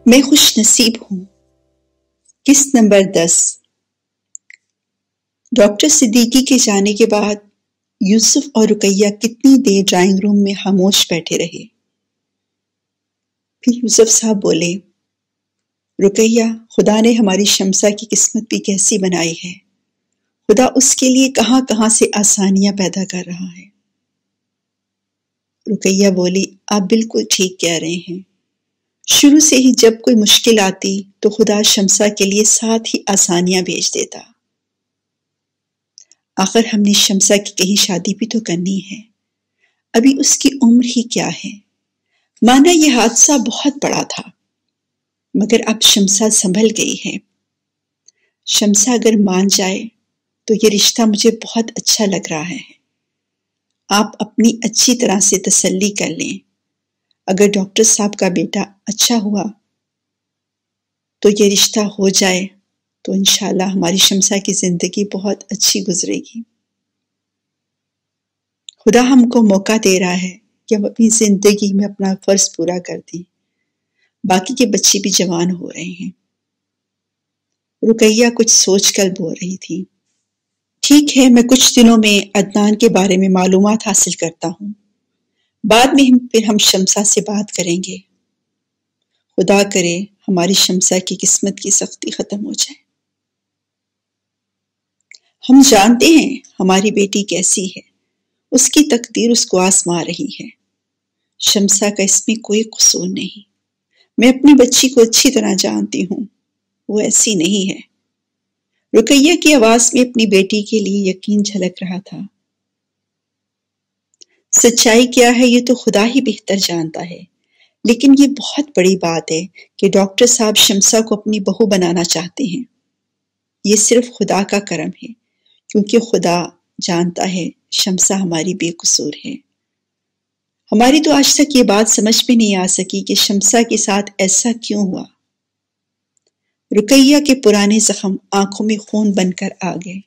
میں خوش نصیب ہوں۔ قسط نمبر 10۔ ڈاکٹر صدیقی کے جانے کے بعد یوسف اور رقیہ کتنی دیر ڈرائنگ روم میں خاموش بیٹھے رہے۔ پھر یوسف صاحب بولے، رقیہ، خدا نے ہماری شمسا کی قسمت بھی کیسی بنائی ہے۔ خدا اس کے لیے کہاں کہاں سے آسانیاں پیدا کر رہا ہے۔ رقیہ بولی، آپ بالکل ٹھیک کہہ رہے ہیں۔ شروع سے ہی جب کوئی مشکل آتی تو خدا شمسا کے لیے ساتھ ہی آسانیاں بھیج دیتا۔ آخر ہم نے شمسا کی کہیں شادی بھی تو کرنی ہے، ابھی اس کی عمر ہی کیا ہے۔ مانا یہ حادثہ بہت بڑا تھا، مگر اب شمسا سنبھل گئی ہے۔ شمسا اگر مان جائے تو یہ رشتہ مجھے بہت اچھا لگ رہا ہے۔ آپ اپنی اچھی طرح سے تسلی کر لیں، اگر ڈاکٹر صاحب کا بیٹا اچھا ہوا تو یہ رشتہ ہو جائے تو انشاءاللہ ہماری شمسا کی زندگی بہت اچھی گزرے گی۔ خدا ہم کو موقع دے رہا ہے کہ ہم اپنی زندگی میں اپنا فرض پورا کر دیں۔ باقی کے بچے بھی جوان ہو رہے ہیں۔ رقیہ کچھ سوچ کر بول رہی تھی۔ ٹھیک ہے، میں کچھ دنوں میں عدنان کے بارے میں معلومات حاصل کرتا ہوں، بعد میں پھر ہم شمسا سے بات کریں گے۔ خدا کرے ہماری شمسا کی قسمت کی سختی ختم ہو جائے۔ ہم جانتے ہیں ہماری بیٹی کیسی ہے، اس کی تقدیر اس کو آزما رہی ہے۔ شمسا کا اس میں کوئی قصور نہیں۔ میں اپنی بچی کو اچھی طرح جانتی ہوں، وہ ایسی نہیں ہے۔ رقیہ کی آواز میں اپنی بیٹی کے لیے یقین جھلک رہا تھا۔ سچائی کیا ہے یہ تو خدا ہی بہتر جانتا ہے، لیکن یہ بہت بڑی بات ہے کہ ڈاکٹر صاحب شمسا کو اپنی بہو بنانا چاہتے ہیں۔ یہ صرف خدا کا کرم ہے، کیونکہ خدا جانتا ہے شمسا ہماری بے قصور ہے۔ ہماری تو آج تک یہ بات سمجھ میں نہیں آ سکی کہ شمسا کے ساتھ ایسا کیوں ہوا۔ رقیہ کے پرانے زخم آنکھوں میں خون بن کر آ گئے۔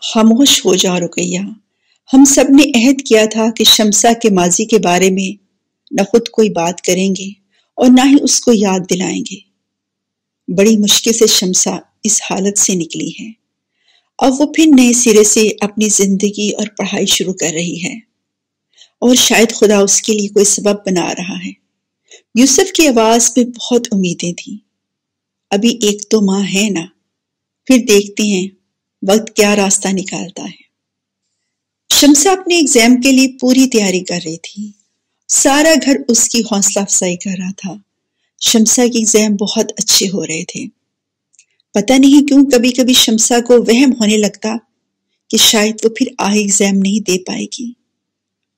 خاموش ہو جاؤ رقیہ، ہم سب نے عہد کیا تھا کہ شمسا کے ماضی کے بارے میں نہ خود کوئی بات کریں گے اور نہ ہی اس کو یاد دلائیں گے۔ بڑی مشکل سے شمسا اس حالت سے نکلی ہے، اب وہ پھر نئے سرے سے اپنی زندگی اور پڑھائی شروع کر رہی ہے، اور شاید خدا اس کے لیے کوئی سبب بنا رہا ہے۔ یوسف کی آواز میں بہت امیدیں تھیں۔ ابھی 1-2 ماہ ہے نا، پھر دیکھتے ہیں وقت کیا راستہ نکالتا ہے۔ شمسا اپنے ایگزام کے لیے پوری تیاری کر رہی تھی۔ سارا گھر اس کی حوصلہ افزائی کر رہا تھا۔ شمسا کے ایگزام بہت اچھے ہو رہے تھے۔ پتہ نہیں کیوں کبھی کبھی شمسا کو وہم ہونے لگتا کہ شاید وہ پھر آگے ایگزام نہیں دے پائے گی،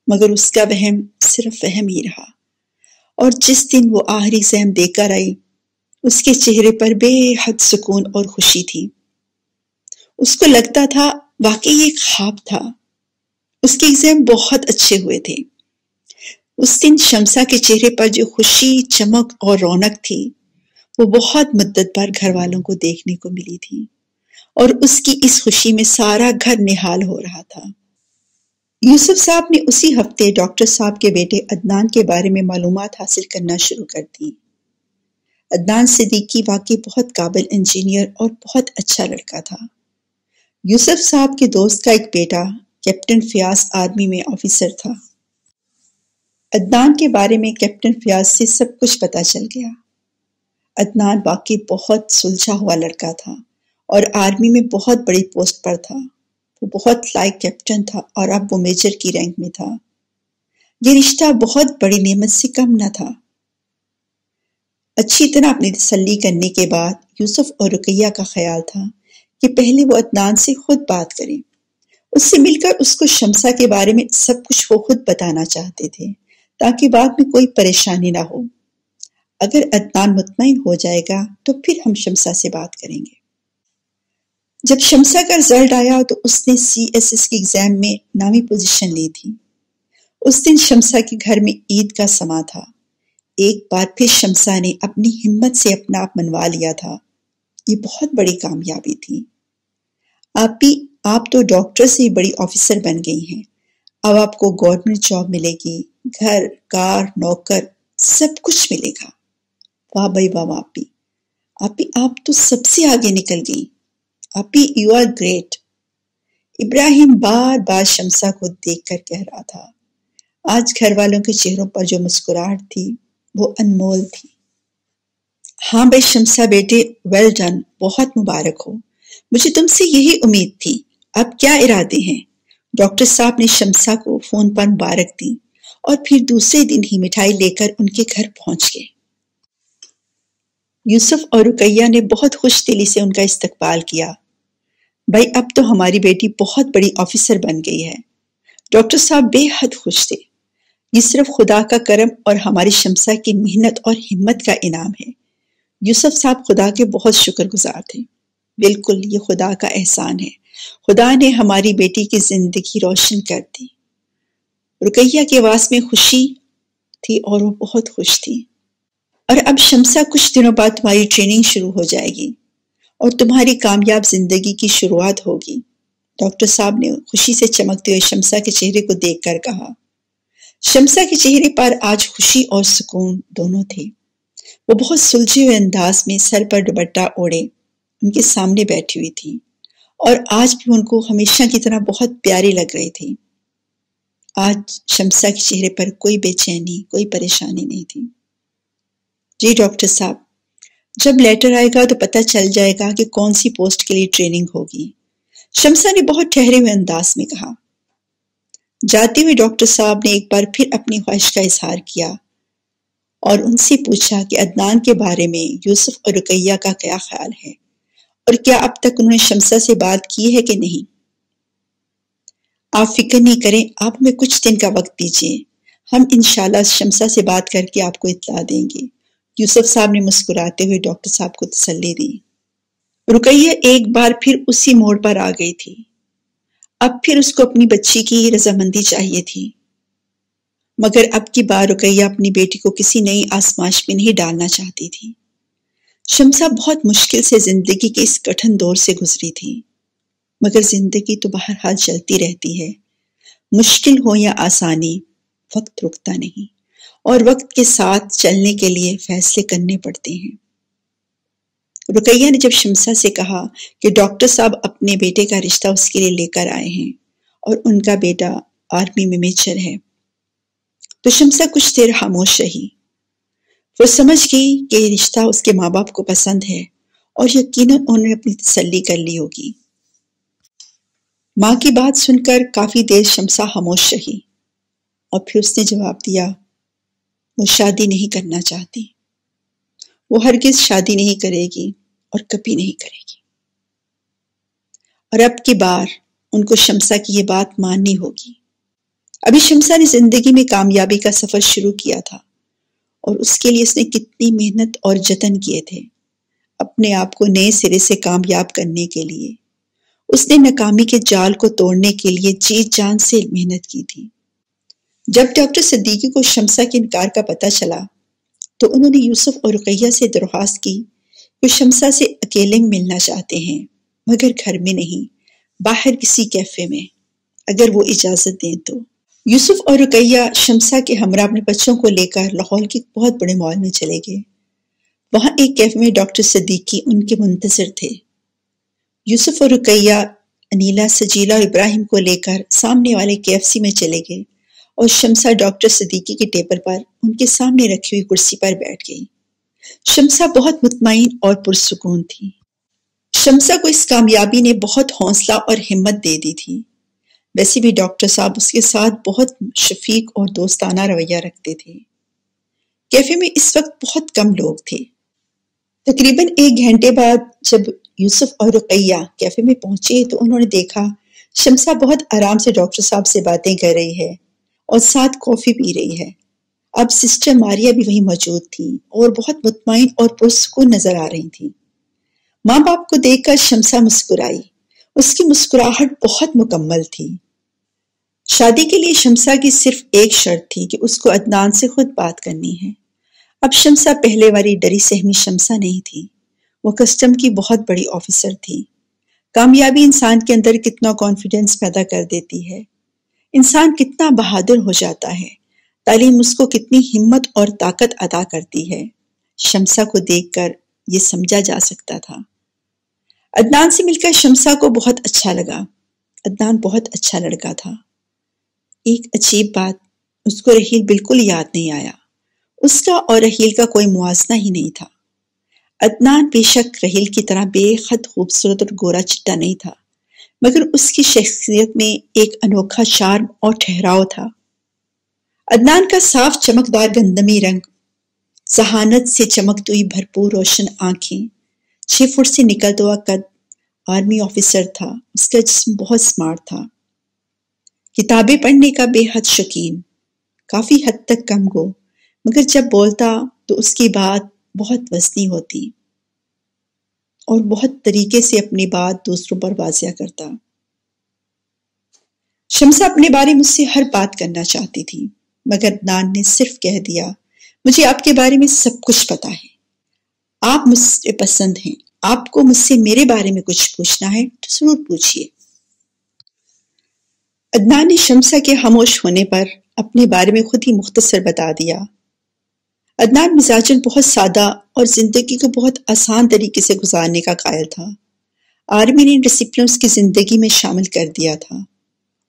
مگر اس کا وہم صرف وہم ہی رہا، اور جس دن وہ آخری ایگزام دے کر آئی اس کے چہرے پر بے حد سکون اور خوشی تھی۔ اس کو لگتا تھا واقعی یہ ایک خواب تھا۔ اس کے ایگزام بہت اچھے ہوئے تھے۔ اس دن شمسا کے چہرے پر جو خوشی، چمک اور رونق تھی وہ بہت مدت پر گھر والوں کو دیکھنے کو ملی تھی، اور اس کی اس خوشی میں سارا گھر نہال ہو رہا تھا۔ یوسف صاحب نے اسی ہفتے ڈاکٹر صاحب کے بیٹے عدنان کے بارے میں معلومات حاصل کرنا شروع کر دی۔ عدنان صدیقی واقعی بہت قابل انجینئر اور بہت اچھا لڑکا تھا۔ یوسف صاحب کے دوست کا ایک بیٹا کیپٹن فیاض آرمی میں آفیسر تھا۔ عدنان کے بارے میں کیپٹن فیاض سے سب کچھ پتہ چل گیا۔ عدنان واقعی بہت سلجھا ہوا لڑکا تھا اور آرمی میں بہت بڑی پوسٹ پر تھا۔ وہ بہت لائق کیپٹن تھا اور اب وہ میجر کی رینک میں تھا۔ یہ رشتہ بہت بڑی نعمت سے کم نہ تھا۔ اچھی طرح اپنی تسلی کرنے کے بعد یوسف اور رقیہ کا خیال تھا کہ پہلے وہ عدنان سے خود بات کریں۔ اس سے مل کر اس کو شمسا کے بارے میں سب کچھ وہ خود بتانا چاہتے تھے، تاکہ بعد میں کوئی پریشانی نہ ہو۔ اگر عدنان مطمئن ہو جائے گا تو پھر ہم شمسا سے بات کریں گے۔ جب شمسا کا رزلٹ آیا تو اس نے CSS کے ایگزام میں نامی پوزیشن لی تھی۔ اس دن شمسا کے گھر میں عید کا سما تھا۔ ایک بار پھر شمسا نے اپنی ہمت سے اپنا آپ منوا لیا تھا۔ یہ بہت بڑی کامیابی تھی۔ آپ تو ڈاکٹر سے بڑی آفیسر بن گئی ہیں، اب آپ کو گورنمنٹ جاب ملے گی، گھر، کار، نوکر سب کچھ ملے گا۔ واہ بھائی واہ آپی، آپی آپ تو سب سے آگے نکل گئی، آپی یو آر گریٹ۔ ابراہیم بار بار شمسا کو دیکھ کر کہہ رہا تھا۔ آج گھر والوں کے چہروں پر جو مسکراہٹ تھی وہ انمول تھی۔ ہاں بھائی شمسا بیٹے، ویل ڈن، بہت مبارک ہو، مجھے تم سے یہی امید تھی۔ اب کیا ارادے ہیں؟ ڈاکٹر صاحب نے شمسا کو فون پر مبارک دی اور پھر دوسرے دن ہی مٹھائی لے کر ان کے گھر پہنچ گئے۔ یوسف اور رقیہ نے بہت خوش دلی سے ان کا استقبال کیا۔ بھائی اب تو ہماری بیٹی بہت بڑی آفیسر بن گئی ہے۔ ڈاکٹر صاحب بے حد خوش تھے۔ یہ صرف خدا کا کرم اور ہماری شمسا کی محنت اور ہمت کا انعام ہے۔ یوسف صاحب خدا کے بہت شکر گزار تھے۔ بالکل یہ خدا کا احسان ہے، خدا نے ہماری بیٹی کی زندگی روشن کر دی۔ رقیہ کی آواز میں خوشی تھی اور وہ بہت خوش تھی۔ اور اب شمسا کچھ دنوں بعد تمہاری ٹریننگ شروع ہو جائے گی اور تمہاری کامیاب زندگی کی شروعات ہوگی، ڈاکٹر صاحب نے خوشی سے چمکتے ہوئے شمسا کے چہرے کو دیکھ کر کہا۔ شمسا کے چہرے پر آج خوشی اور سکون دونوں تھے۔ وہ بہت سلجھے ہوئے انداز میں سر پر دوپٹہ اوڑھے ان کے سامنے بیٹھی ہوئی تھی اور آج بھی ان کو ہمیشہ کی طرح بہت پیاری لگ رہی تھی۔ آج شمسا کے چہرے پر کوئی بے چینی، کوئی پریشانی نہیں تھی۔ جی ڈاکٹر صاحب، جب لیٹر آئے گا تو پتہ چل جائے گا کہ کون سی پوسٹ کے لیے ٹریننگ ہوگی، شمسا نے بہت ٹھہرے ہوئے انداز میں کہا۔ جاتے ہوئے ڈاکٹر صاحب نے ایک بار پھر اپنی خواہش کا اظہار کیا اور ان سے پوچھا کہ عدنان کے بارے میں یوسف اور رقیہ کا کیا خیال ہے اور کیا اب تک انہوں نے شمسا سے بات کی ہے کہ نہیں۔ آپ فکر نہیں کریں، آپ ہمیں کچھ دن کا وقت دیجیے، ہم انشاءاللہ شمسا سے بات کر کے آپ کو اطلاع دیں گے، یوسف صاحب نے مسکراتے ہوئے ڈاکٹر صاحب کو تسلی دی۔ رقیہ ایک بار پھر اسی موڑ پر آ گئی تھی۔ اب پھر اس کو اپنی بچی کی رضامندی چاہیے تھی، مگر اب کی بار رقیہ اپنی بیٹی کو کسی نئی آزمائش میں نہیں ڈالنا چاہتی تھی۔ شمسا بہت مشکل سے زندگی کے اس کٹھن دور سے گزری تھی، مگر زندگی تو بہرحال چلتی رہتی ہے، مشکل ہو یا آسانی، وقت رکتا نہیں اور وقت کے ساتھ چلنے کے لیے فیصلے کرنے پڑتے ہیں۔ رقیہ نے جب شمسا سے کہا کہ ڈاکٹر صاحب اپنے بیٹے کا رشتہ اس کے لیے لے کر آئے ہیں اور ان کا بیٹا آرمی میں میجر ہے، تو شمسا کچھ دیر خاموش رہی۔ وہ سمجھ گئی کہ یہ رشتہ اس کے ماں باپ کو پسند ہے اور یقیناً انہوں نے اپنی تسلی کر لی ہوگی۔ ماں کی بات سن کر کافی دیر شمسا خاموش رہی اور پھر اس نے جواب دیا، وہ شادی نہیں کرنا چاہتی، وہ ہرگز شادی نہیں کرے گی اور کبھی نہیں کرے گی۔ اور اب کی بار ان کو شمسا کی یہ بات ماننی ہوگی۔ ابھی شمسا نے زندگی میں کامیابی کا سفر شروع کیا تھا اور اس کے لیے اس نے کتنی محنت اور جتن کیے تھے اپنے آپ کو نئے سرے سے کامیاب کرنے کے لیے۔ اس نے ناکامی کے جال کو توڑنے کے لیے جی جان سے محنت کی تھی۔ جب ڈاکٹر صدیقی کو شمسا کے انکار کا پتہ چلا تو انہوں نے یوسف اور رقیہ سے درخواست کی کہ شمسا سے اکیلے ملنا چاہتے ہیں، مگر گھر میں نہیں، باہر کسی کیفے میں، اگر وہ اجازت دیں تو۔ یوسف اور رقیہ شمسا کے ہمراہ اپنے بچوں کو لے کر لاہور کے بہت بڑے مال میں چلے گئے۔ وہاں ایک کیفے میں ڈاکٹر صدیقی ان کے منتظر تھے۔ یوسف اور رقیہ انیلا، سجیلا اور ابراہیم کو لے کر سامنے والے KFC میں چلے گئے اور شمسا ڈاکٹر صدیقی کے ٹیبل پر ان کے سامنے رکھی ہوئی کرسی پر بیٹھ گئی۔ شمسا بہت مطمئن اور پرسکون تھی۔ شمسا کو اس کامیابی نے بہت حوصلہ اور ہمت دے دی تھی۔ ویسے بھی ڈاکٹر صاحب اس کے ساتھ بہت شفیق اور دوستانہ رویہ رکھتے تھے۔ کیفے میں اس وقت بہت کم لوگ تھے۔ تقریباً 1 گھنٹے بعد جب یوسف اور رقیہ کیفے میں پہنچے تو انہوں نے دیکھا شمسا بہت آرام سے ڈاکٹر صاحب سے باتیں کر رہی ہے اور ساتھ کافی پی رہی ہے۔ اب سسٹر ماریا بھی وہیں موجود تھی اور بہت مطمئن اور پرسکون نظر آ رہی تھی۔ ماں باپ کو دیکھ کر شمسا مسکرائی، اس کی مسکراہٹ بہت مکمل تھی۔ شادی کے لیے شمسا کی صرف ایک شرط تھی کہ اس کو عدنان سے خود بات کرنی ہے۔ اب شمسا پہلے والی ڈری سہمی شمسا نہیں تھی، وہ کسٹم کی بہت بڑی آفیسر تھی۔ کامیابی انسان کے اندر کتنا کانفیڈنس پیدا کر دیتی ہے، انسان کتنا بہادر ہو جاتا ہے تعلیم اس کو کتنی ہمت اور طاقت عطا کرتی ہے، شمسا کو دیکھ کر یہ سمجھا جا سکتا تھا۔ عدنان سے مل کر شمسا کو بہت اچھا لگا۔ عدنان بہت اچھا لڑکا تھا۔ ایک عجیب بات، اس کو رحیل بالکل یاد نہیں آیا۔ اس کا اور رحیل کا کوئی موازنہ ہی نہیں تھا۔ عدنان بے شک رحیل کی طرح بے حد خوبصورت اور گورا چٹا نہیں تھا، مگر اس کی شخصیت میں ایک انوکھا شارم اور ٹھہراؤ تھا۔ عدنان کا صاف چمکدار گندمی رنگ، ذہانت سے چمکتی ہوئی بھرپور روشن آنکھیں، 6 فٹ سے نکلتا ہوا قد، آرمی آفیسر تھا۔ اس کا جسم بہت سمارٹ تھا، کتابیں پڑھنے کا بے حد شوقین، کافی حد تک کم گو، مگر جب بولتا تو اس کی بات بہت وزنی ہوتی اور بہت طریقے سے اپنی بات دوسروں پر واضح کرتا۔ شمسا اپنے بارے مجھ سے ہر بات کرنا چاہتی تھی، مگر عدنان نے صرف کہہ دیا، مجھے آپ کے بارے میں سب کچھ پتا ہے، آپ مجھ سے پسند ہیں، آپ کو مجھ سے میرے بارے میں کچھ پوچھنا ہے تو ضرور پوچھئے۔ عدنان نے شمسا کے خاموش ہونے پر اپنے بارے میں خود ہی مختصر بتا دیا۔ عدنان مزاجن بہت سادہ اور زندگی کو بہت آسان طریقے سے گزارنے کا قائل تھا۔ آرمی نے ڈسپلن اس کی زندگی میں شامل کر دیا تھا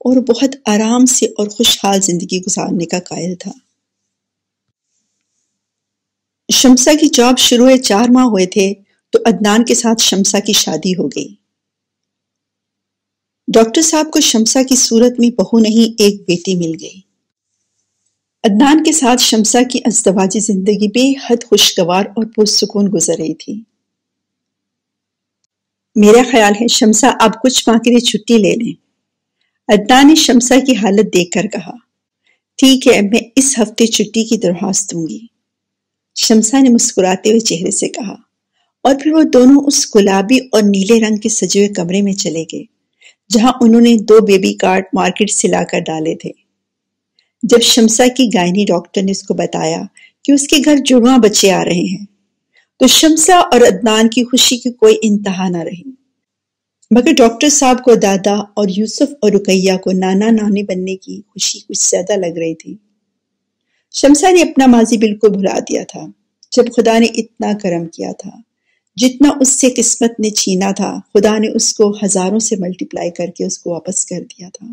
اور بہت آرام سے اور خوشحال زندگی گزارنے کا قائل تھا۔ شمسا کی جاب شروع ہوئے 4 ماہ ہوئے تھے تو عدنان کے ساتھ شمسا کی شادی ہو گئی۔ ڈاکٹر صاحب کو شمسا کی صورت میں بہو نہیں ایک بیٹی مل گئی۔ عدنان کے ساتھ شمسا کی ازدواجی زندگی بے حد خوشگوار اور پرسکون گزر رہی تھی۔ میرا خیال ہے شمسا اب کچھ ماہ کے لیے چھٹی لے لیں، عدنان نے شمسا کی حالت دیکھ کر کہا۔ ٹھیک ہے، میں اس ہفتے چھٹی کی درخواست دوں گی، شمسا نے مسکراتے ہوئے چہرے سے کہا، اور پھر وہ دونوں اس گلابی اور نیلے رنگ کے سجے ہوئے کمرے میں چلے گئے جہاں انہوں نے 2 بیبی کارٹ مارکیٹ سے لا کر ڈالے تھے۔ جب شمسا کی گائنی ڈاکٹر نے اس کو بتایا کہ اس کے گھر جڑواں بچے آ رہے ہیں تو شمسا اور عدنان کی خوشی کی کوئی انتہا نہ رہی، مگر ڈاکٹر صاحب کو دادا اور یوسف اور رقیہ کو نانا نانی بننے کی خوشی کچھ زیادہ لگ رہی تھی۔ شمسا نے اپنا ماضی بالکل بھلا دیا تھا۔ جب خدا نے اتنا کرم کیا تھا، جتنا اس سے قسمت نے چھینا تھا، خدا نے اس کو ہزاروں سے ملٹیپلائی کر کے اس کو واپس کر دیا تھا،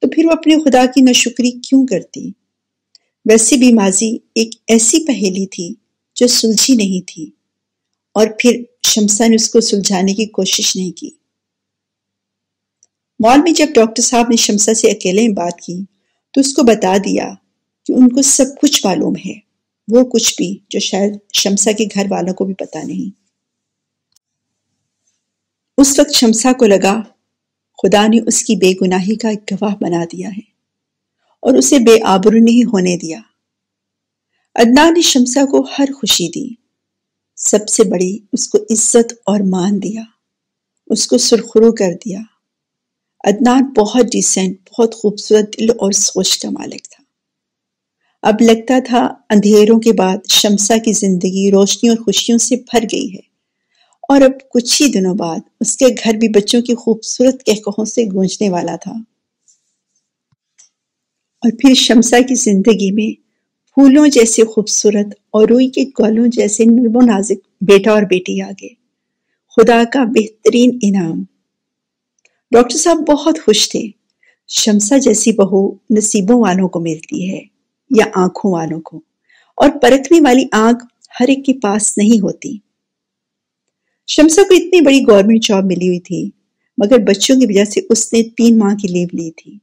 تو پھر وہ اپنے خدا کی ناشکری کیوں کرتی؟ ویسے بھی ماضی ایک ایسی پہیلی تھی جو سلجھی نہیں تھی، اور پھر شمسا نے اس کو سلجھانے کی کوشش نہیں کی۔ مال میں جب ڈاکٹر صاحب نے شمسا سے اکیلے میں بات کی تو اس کو بتا دیا کہ ان کو سب کچھ معلوم ہے، وہ کچھ بھی جو شاید شمسا کے گھر والوں کو بھی پتا نہیں۔ اس وقت شمسا کو لگا خدا نے اس کی بے گناہی کا ایک گواہ بنا دیا ہے اور اسے بے آبرو نہیں ہونے دیا۔ عدنان نے شمسا کو ہر خوشی دی، سب سے بڑی اس کو عزت اور مان دیا، اس کو سرخرو کر دیا۔ عدنان بہت ڈیسنٹ، بہت خوبصورت دل اور سوچ کا مالک تھا۔ اب لگتا تھا اندھیروں کے بعد شمسا کی زندگی روشنی اور خوشیوں سے بھر گئی ہے، اور اب کچھ ہی دنوں بعد اس کے گھر بھی بچوں کی خوبصورت کہکہوں سے گونجنے والا تھا۔ اور پھر شمسا کی زندگی میں پھولوں جیسے خوبصورت اور روئی کے گلوں جیسے نرم و نازک بیٹا اور بیٹی آ گئے، خدا کا بہترین انعام۔ ڈاکٹر صاحب بہت خوش تھے۔ شمسا جیسی بہو نصیبوں والوں کو ملتی ہے یا آنکھوں والوں کو، اور پرکھنے والی آنکھ ہر ایک کے پاس نہیں ہوتی۔ شمسا کو اتنی بڑی گورنمنٹ جاب ملی ہوئی تھی، مگر بچوں کی وجہ سے اس نے 3 ماہ کی لیو لی تھی۔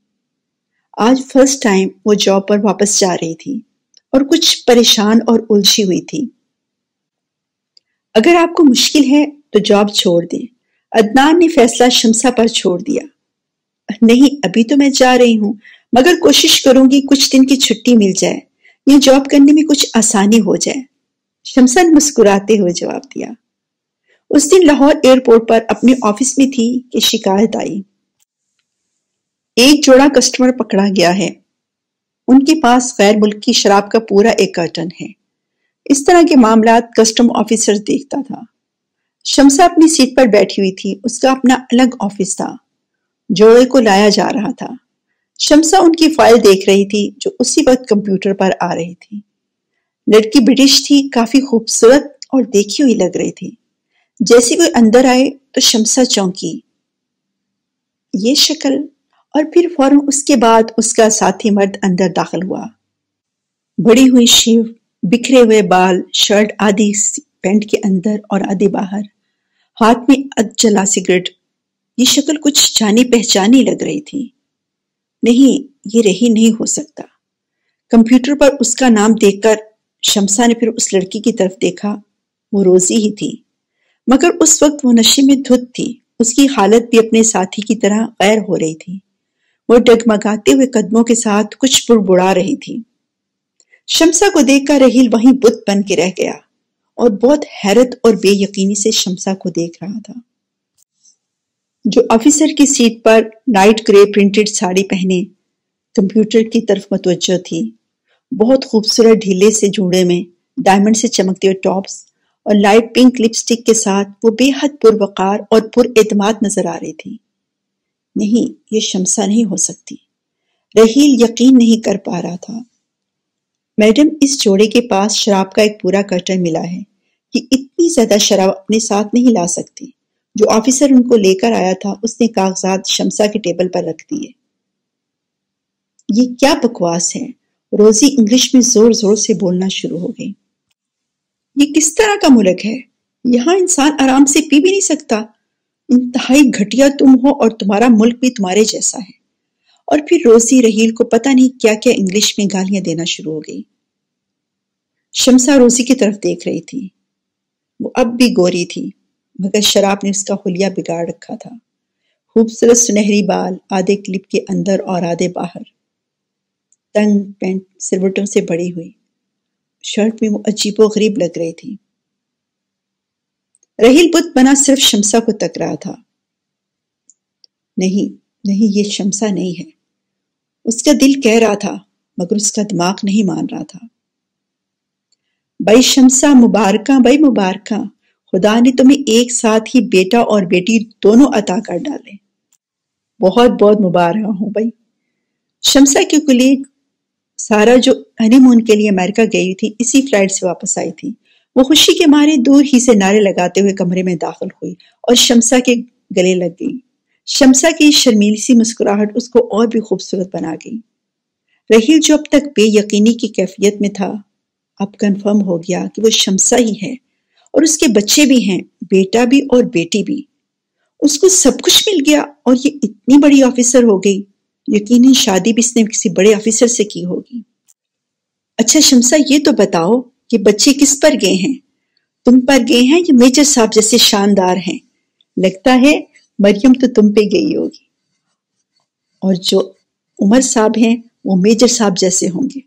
آج فرسٹ ٹائم وہ جاب پر واپس جا رہی تھی اور کچھ پریشان اور الجھی ہوئی تھی۔ اگر آپ کو مشکل ہے تو جاب چھوڑ دیں، عدنان نے فیصلہ شمسا پر چھوڑ دیا۔ نہیں، ابھی تو میں جا رہی ہوں، مگر کوشش کروں گی کچھ دن کی چھٹی مل جائے یا جاب کرنے میں کچھ آسانی ہو جائے، شمسا نے مسکراتے ہوئے جواب دیا۔ اس دن لاہور ایئرپورٹ پر اپنے آفس میں تھی کہ شکایت آئی۔ ایک جوڑا کسٹمر پکڑا گیا ہے، ان کے پاس غیر ملکی شراب کا پورا ایک کارٹن ہے۔ اس طرح کے معاملات کسٹم آفیسر دیکھتا تھا۔ شمسا اپنی سیٹ پر بیٹھی ہوئی تھی، اس کا اپنا الگ آفس تھا۔ جوڑے کو لایا جا رہا تھا۔ شمسا ان کی فائل دیکھ رہی تھی جو اسی وقت کمپیوٹر پر آ رہی تھی۔ لڑکی برٹش تھی، کافی خوبصورت اور دیکھی ہوئی لگ رہی تھی۔ جیسے کوئی اندر آئے تو شمسا چونکی، یہ شکل، اور پھر فوراً اس کے بعد اس کا ساتھی مرد اندر داخل ہوا۔ بڑی ہوئی شیو، بکھرے ہوئے بال، شرٹ آدھی پینٹ کے اندر اور آدھی باہر، ہاتھ میں اد جلا سگریٹ۔ یہ شکل کچھ جانی پہچانی لگ رہی تھی۔ نہیں، یہ رحیل نہیں ہو سکتا۔ کمپیوٹر پر اس کا نام دیکھ کر شمسا نے پھر اس لڑکی کی طرف دیکھا۔ وہ روزی ہی تھی، مگر اس وقت وہ نشے میں دھت تھی۔ اس کی حالت بھی اپنے ساتھی کی طرح غیر ہو رہی تھی۔ وہ ڈگمگاتے ہوئے قدموں کے ساتھ کچھ بڑبڑا رہی تھی۔ شمسا کو دیکھ کر رحیل وہیں بت بن کے رہ گیا اور بہت حیرت اور بے یقینی سے شمسا کو دیکھ رہا تھا، جو آفیسر کی سیٹ پر لائٹ گرے پرنٹڈ ساڑی پہنے کمپیوٹر کی طرف متوجہ تھی۔ بہت خوبصورت ڈھیلے سے جوڑے میں ڈائمنڈ سے چمکتے ہوئے ٹاپس اور لائٹ پنک لپسٹک کے ساتھ وہ بے حد پروقار اور پر اعتماد نظر آ رہی تھی۔ نہیں، یہ شمسا نہیں ہو سکتی۔ رحیل یقین نہیں کر پا رہا تھا۔ میڈم، اس جوڑے کے پاس شراب کا ایک پورا کرٹن ملا ہے۔ یہ اتنی زیادہ شراب اپنے ساتھ نہیں لا سکتی۔ جو آفیسر ان کو لے کر آیا تھا اس نے کاغذات شمسا کے ٹیبل پر رکھ دیے۔ یہ کیا بکواس ہے؟ روزی انگلش میں زور زور سے بولنا شروع ہو گئی۔ یہ کس طرح کا ملک ہے؟ یہاں انسان آرام سے پی بھی نہیں سکتا۔ انتہائی گھٹیا تم ہو اور تمہارا ملک بھی تمہارے جیسا ہے۔ اور پھر روزی رحیل کو پتہ نہیں کیا کیا انگلش میں گالیاں دینا شروع ہو گئی۔ شمسا روزی کی طرف دیکھ رہی تھی۔ وہ اب بھی گوری تھی، مگر شراب نے اس کا حلیہ بگاڑ رکھا تھا۔ خوبصورت سنہری بال، آدھے کلپ کے اندر اور آدھے باہر، تنگ پینٹ سلوٹوں سے بڑی ہوئی، شرٹ میں وہ عجیب و غریب لگ رہی تھی۔ رحیل بت بنا صرف شمسا کو تک رہا تھا۔ نہیں، یہ شمسا نہیں ہے۔ اس کا دل کہہ رہا تھا، مگر اس کا دماغ نہیں مان رہا تھا۔ بھائی شمسا، مبارکاں بھائی مبارکاں، خدا نے تمہیں ایک ساتھ ہی بیٹا اور بیٹی دونوں عطا کر ڈالے۔ بہت بہت مبارک ہوں بھائی۔ شمسا کی کلیگ سارا، جو ہنی مون کے لیے امریکہ گئی تھی، اسی فلائٹ سے واپس آئی تھی۔ وہ خوشی کے مارے دور ہی سے نعرے لگاتے ہوئے کمرے میں داخل ہوئی اور شمسا کے گلے لگ گئی۔ شمسا کی شرمیلی سی مسکراہٹ اس کو اور بھی خوبصورت بنا گئی۔ رحیل، جو اب تک بے یقینی کی کیفیت میں تھا، اب کنفرم ہو گیا کہ وہ شمسا ہی ہے، اور اس کے بچے بھی ہیں، بیٹا بھی اور بیٹی بھی۔ اس کو سب کچھ مل گیا اور یہ اتنی بڑی آفیسر ہو گئی۔ یقیناً شادی بھی اس نے کسی بڑے آفیسر سے کی ہوگی۔ اچھا شمسا، یہ تو بتاؤ کہ بچے کس پر گئے ہیں؟ تم پر گئے ہیں یا میجر صاحب جیسے شاندار ہیں؟ لگتا ہے مریم تو تم پہ گئی ہوگی، اور جو عمر صاحب ہیں وہ میجر صاحب جیسے ہوں گے۔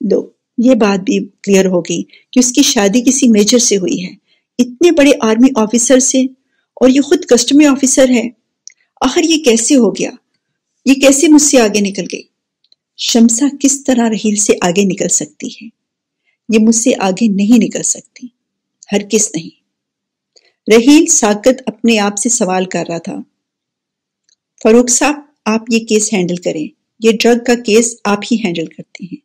لو، یہ بات بھی کلیئر ہو گئی کہ اس کی شادی کسی میجر سے ہوئی ہے، اتنے بڑے آرمی آفیسر سے، اور یہ خود کسٹمی آفیسر ہے۔ آخر یہ کیسے ہو گیا؟ یہ کیسے مجھ سے آگے نکل گئی؟ شمسا کس طرح رحیل سے آگے نکل سکتی ہے؟ یہ مجھ سے آگے نہیں نکل سکتی، ہرگز نہیں۔ رحیل ساکت اپنے آپ سے سوال کر رہا تھا۔ فاروق صاحب، آپ یہ کیس ہینڈل کریں، یہ ڈرگ کا کیس آپ ہی ہینڈل کرتے ہیں۔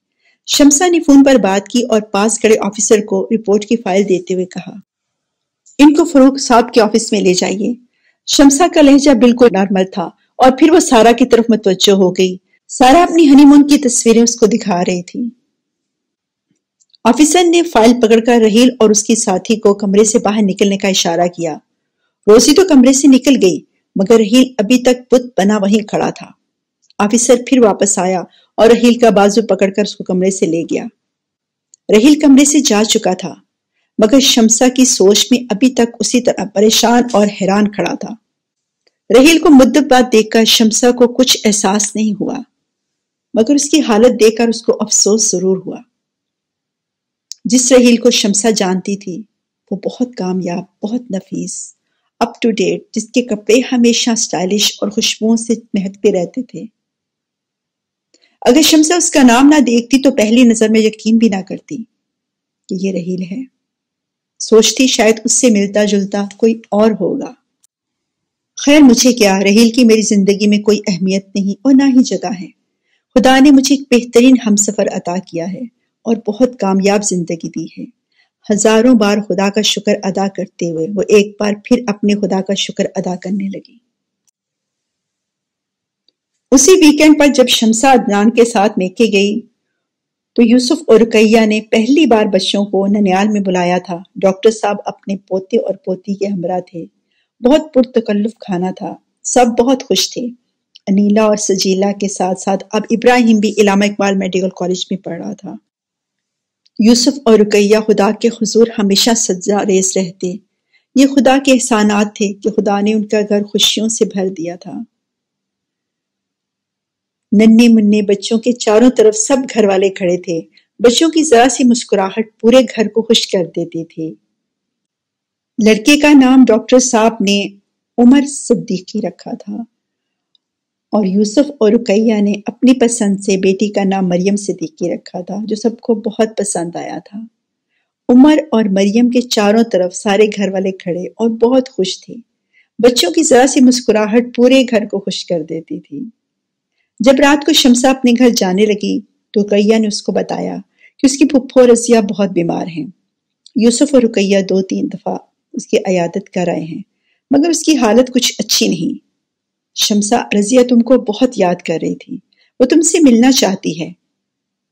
شمسا نے فون پر بات کی اور پاس کھڑے آفیسر کو رپورٹ کی فائل دیتے ہوئے کہا، ان کو فاروق صاحب کے آفس میں لے جائیے۔ شمسا کا لہجہ بالکل نارمل تھا، اور پھر وہ سارا کی طرف متوجہ ہو گئی۔ سارا اپنی ہنی مون کی تصویریں اس کو دکھا رہی تھی۔ آفیسر نے فائل پکڑ کر رحیل اور اس کی ساتھی کو کمرے سے باہر نکلنے کا اشارہ کیا۔ روزی تو کمرے سے نکل گئی، مگر رحیل ابھی تک بت بنا وہیں کھڑا تھا۔ آفیسر پھر واپس آیا اور رحیل کا بازو پکڑ کر اس کو کمرے سے لے گیا۔ رحیل کمرے سے جا چکا تھا، مگر شمسا کی سوچ میں ابھی تک اسی طرح پریشان اور حیران کھڑا تھا۔ رحیل کو مدت بعد دیکھ کر شمسا کو کچھ احساس نہیں ہوا، مگر اس کی حالت دیکھ کر اس کو افسوس ضرور ہوا۔ جس رحیل کو شمسا جانتی تھی وہ بہت کامیاب، بہت نفیس، اپ ٹو ڈیٹ، جس کے کپڑے ہمیشہ سٹائلش اور خوشبوؤں سے مہکتے رہتے تھے۔ اگر شمسا اس کا نام نہ دیکھتی تو پہلی نظر میں یقین بھی نہ کرتی کہ یہ رحیل ہے۔ سوچتی شاید اس سے ملتا جلتا کوئی اور ہوگا۔ خیر مجھے کیا، رحیل کی میری زندگی میں کوئی اہمیت نہیں اور نہ ہی جگہ ہے۔ خدا نے مجھے ایک بہترین ہمسفر عطا کیا ہے اور بہت کامیاب زندگی دی ہے۔ ہزاروں بار خدا کا شکر ادا کرتے ہوئے وہ ایک بار پھر اپنے خدا کا شکر ادا کرنے لگی۔ اسی ویکینڈ پر جب شمسہ عدنان کے ساتھ میکے گئی تو یوسف اور رقیہ نے پہلی بار بچوں کو ننیال میں بلایا تھا۔ ڈاکٹر صاحب اپنے پوتے اور پوتی کے ہمراہ تھے۔ بہت پرتکلف کھانا تھا، سب بہت خوش تھے۔ انیلا اور سجیلا کے ساتھ ساتھ اب ابراہیم بھی علامہ اقبال میڈیکل کالج میں پڑھ رہا تھا۔ یوسف اور رقیہ خدا کے حضور ہمیشہ سجدہ ریز رہتے۔ یہ خدا کے احسانات تھے کہ خدا نے ان کا گھر خوشیوں سے بھر دیا تھا۔ ننھے منھے بچوں کے چاروں طرف سب گھر والے کھڑے تھے۔ بچوں کی ذرا سی مسکراہٹ پورے گھر کو خوش کر دیتی تھی۔ لڑکے کا نام ڈاکٹر صاحب نے عمر صدیقی رکھا تھا اور یوسف اور رقیہ نے اپنی پسند سے بیٹی کا نام مریم صدیقی رکھا تھا، جو سب کو بہت پسند آیا تھا۔ عمر اور مریم کے چاروں طرف سارے گھر والے کھڑے اور بہت خوش تھے۔ بچوں کی ذرا سی مسکراہٹ پورے گھر کو خوش کر دیتی تھی۔ جب رات کو شمسہ اپنے گھر جانے لگی تو رقیہ نے اس کو بتایا کہ اس کی پھپھو رضیہ بہت بیمار ہیں۔ یوسف اور رقیہ 2-3 دفعہ اس کی عیادت کر آئے ہیں مگر اس کی حالت کچھ اچھی نہیں۔ شمسہ، رضیہ تم کو بہت یاد کر رہی تھی، وہ تم سے ملنا چاہتی ہے۔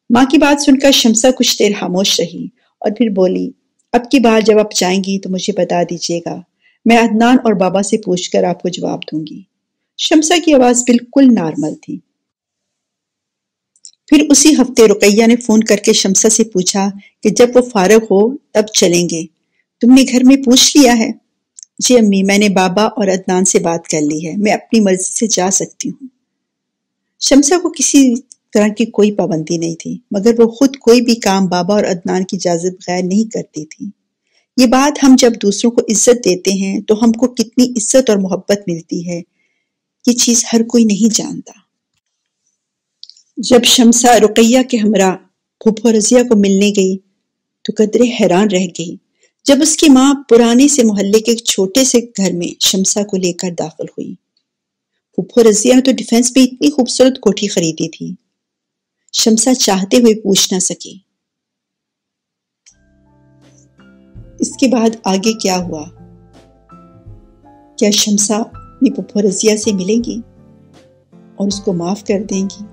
ماں کی بات سن کر شمسہ کچھ دیر خاموش رہی اور پھر بولی، اب کی بار جب آپ جائیں گی تو مجھے بتا دیجیے گا، میں عدنان اور بابا سے پوچھ کر آپ کو جواب دوں گی۔ شمسہ کی آواز بالکل نارمل تھی۔ پھر اسی ہفتے رقیہ نے فون کر کے شمسہ سے پوچھا کہ جب وہ فارغ ہو تب چلیں گے۔ تم نے گھر میں پوچھ لیا ہے؟ جی امی، میں نے بابا اور عدنان سے بات کر لی ہے، میں اپنی مرضی سے جا سکتی ہوں۔ شمسہ کو کسی طرح کی کوئی پابندی نہیں تھی مگر وہ خود کوئی بھی کام بابا اور عدنان کی اجازت بغیر نہیں کرتی تھی۔ یہ بات ہم جب دوسروں کو عزت دیتے ہیں تو ہم کو کتنی عزت اور محبت ملتی ہے، یہ چیز ہر کوئی نہیں جانتا۔ جب شمسہ رقیہ کے ہمراہ پھپھو رضیہ کو ملنے گئی تو قدرے حیران رہ گئی جب اس کی ماں پرانے سے محلے کے ایک چھوٹے سے گھر میں شمسہ کو لے کر داخل ہوئی۔ پھپھو رضیہ نے تو ڈیفینس میں اتنی خوبصورت کوٹھی خریدی تھی۔ شمسہ چاہتے ہوئے پوچھ نہ سکی۔ اس کے بعد آگے کیا ہوا؟ کیا شمسہ اپنی پھپھو رضیہ سے ملے گی اور اس کو معاف کر دیں گی؟